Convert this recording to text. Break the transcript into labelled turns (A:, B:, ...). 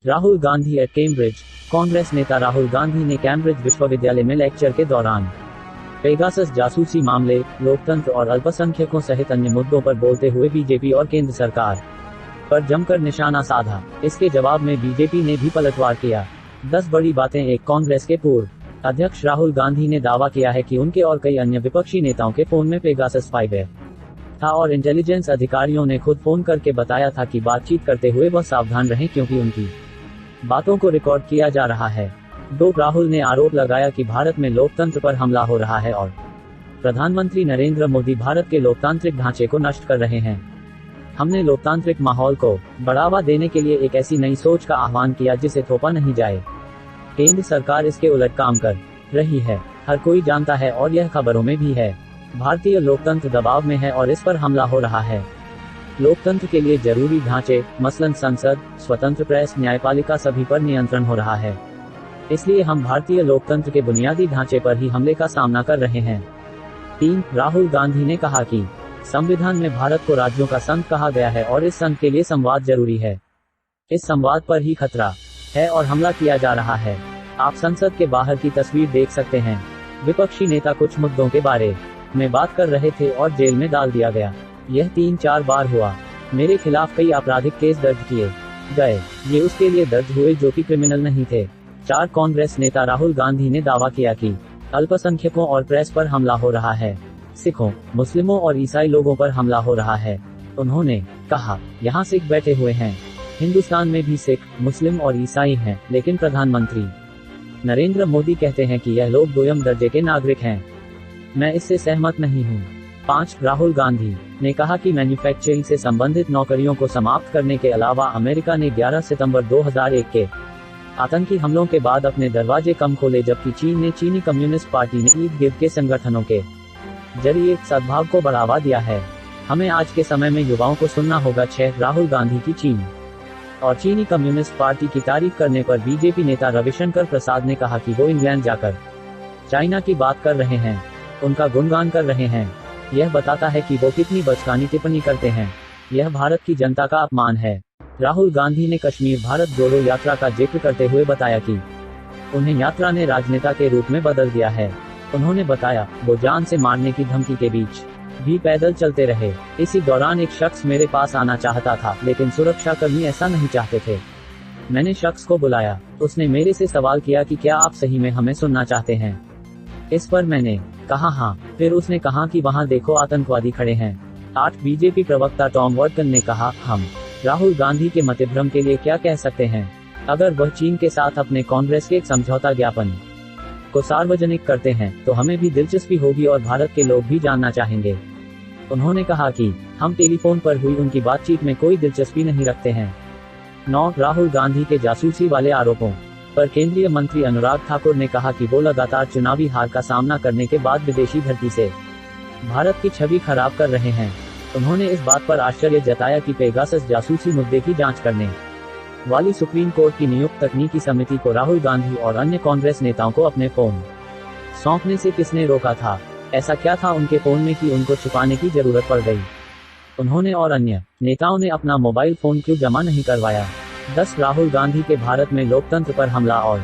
A: Rahul Gandhi at Cambridge. Congress नेता राहुल गांधी ने Cambridge विश्वविद्यालय में लेक्चर के दौरान पेगासस जासूसी मामले, लोकतंत्र और अल्पसंख्यकों सहित अन्य मुद्दों पर बोलते हुए बीजेपी और केंद्र सरकार पर जमकर निशाना साधा। इसके जवाब में बीजेपी ने भी पलटवार किया। 10 बड़ी बातें। एक कांग्रेस के पूर्व अध्यक्ष राहुल गांधी ने दावा किया है कि उनके और कई अन्य विपक्षी नेताओं के फोन में पेगासस स्पाईवेयर था और इंटेलिजेंस अधिकारियों ने खुद फोन करके बताया था कि बातचीत करते हुए वह सावधान रहें क्योंकि उनकी बातों को रिकॉर्ड किया जा रहा है। 2 राहुल ने आरोप लगाया कि भारत में लोकतंत्र पर हमला हो रहा है और प्रधानमंत्री नरेंद्र मोदी भारत के लोकतांत्रिक ढांचे को नष्ट कर रहे हैं। हमने लोकतांत्रिक माहौल को बढ़ावा देने के लिए एक ऐसी नई सोच का आह्वान किया जिसे थोपा नहीं जाए। केंद्र सरकार इसके उलट काम कर रही है, हर कोई जानता है और यह खबरों में भी है। भारतीय लोकतंत्र दबाव में है और इस पर हमला हो रहा है। लोकतंत्र के लिए जरूरी ढांचे, मसलन संसद, स्वतंत्र प्रेस, न्यायपालिका, सभी पर नियंत्रण हो रहा है। इसलिए हम भारतीय लोकतंत्र के बुनियादी ढांचे पर ही हमले का सामना कर रहे हैं। 3 राहुल गांधी ने कहा कि संविधान में भारत को राज्यों का संघ कहा गया है और इस संघ के लिए संवाद जरूरी है। इस संवाद पर ही खतरा है और हमला किया जा रहा है। आप संसद के बाहर की तस्वीर देख सकते हैं। विपक्षी नेता कुछ मुद्दों के बारे में बात कर रहे थे और जेल में डाल दिया गया। यह 3-4 बार हुआ। मेरे खिलाफ कई आपराधिक केस दर्ज किए गए। ये उसके लिए दर्ज हुए जो कि क्रिमिनल नहीं थे। 4 कांग्रेस नेता राहुल गांधी ने दावा किया कि अल्पसंख्यकों और प्रेस पर हमला हो रहा है। सिखों, मुस्लिमों और ईसाई लोगों पर हमला हो रहा है। उन्होंने कहा, यहाँ सिख बैठे हुए हैं। हिंदुस्तान में भी सिख, मुस्लिम और ईसाई हैं, लेकिन प्रधानमंत्री नरेंद्र मोदी कहते हैं कि यह लोग 2ym दर्जे के नागरिक हैं। मैं इससे सहमत नहीं हूँ। 5 राहुल गांधी ने कहा कि मैन्युफैक्चरिंग से संबंधित नौकरियों को समाप्त करने के अलावा अमेरिका ने 11 सितंबर 2001 के आतंकी हमलों के बाद अपने दरवाजे कम खोले, जबकि चीन ने चीनी कम्युनिस्ट पार्टी ने ईद गिर्द के संगठनों के जरिए सद्भाव को बढ़ावा दिया है। हमें आज के समय में युवाओं को सुनना होगा। 6 राहुल गांधी की चीन और चीनी कम्युनिस्ट पार्टी की तारीफ करने पर बीजेपी नेता रविशंकर प्रसाद ने कहा कि वो इंग्लैंड जाकर चाइना की बात कर रहे हैं, उनका गुणगान कर रहे हैं। यह बताता है कि वो कितनी बचकानी टिप्पणी करते हैं। यह भारत की जनता का अपमान है। राहुल गांधी ने कश्मीर भारत जोड़ो यात्रा का जिक्र करते हुए बताया कि उन्हें यात्रा ने राजनेता के रूप में बदल दिया है। उन्होंने बताया, वो जान से मारने की धमकी के बीच भी पैदल चलते रहे। इसी दौरान एक शख्स मेरे पास आना चाहता था, लेकिन सुरक्षाकर्मी ऐसा नहीं चाहते थे। मैंने शख्स को बुलाया। उसने मेरे से सवाल किया कि क्या आप सही में हमें सुनना चाहते हैं। इस पर मैंने कहा हाँ। फिर उसने कहा कि वहाँ देखो आतंकवादी खड़े हैं। 8 बीजेपी प्रवक्ता टॉम वर्टन ने कहा, हम राहुल गांधी के मतिभ्रम के लिए क्या कह सकते हैं। अगर वह चीन के साथ अपने कांग्रेस के एक समझौता ज्ञापन को सार्वजनिक करते हैं तो हमें भी दिलचस्पी होगी और भारत के लोग भी जानना चाहेंगे। उन्होंने कहा कि हम टेलीफोन पर हुई उनकी बातचीत में कोई दिलचस्पी नहीं रखते हैं। 9 राहुल गांधी के जासूसी वाले आरोपों पर केंद्रीय मंत्री अनुराग ठाकुर ने कहा कि वो लगातार चुनावी हार का सामना करने के बाद विदेशी भर्ती से भारत की छवि खराब कर रहे हैं। उन्होंने इस बात पर आश्चर्य जताया कि पेगासस जासूसी मुद्दे की जांच करने वाली सुप्रीम कोर्ट की नियुक्त तकनीकी समिति को राहुल गांधी और अन्य कांग्रेस नेताओं को अपने फोन सौंपने से किसने रोका था। ऐसा क्या था उनके फोन में कि उनको छुपाने की जरूरत पड़ गई। उन्होंने और अन्य नेताओं ने अपना मोबाइल फोन क्यों जमा नहीं करवाया। 10 राहुल गांधी के भारत में लोकतंत्र पर हमला और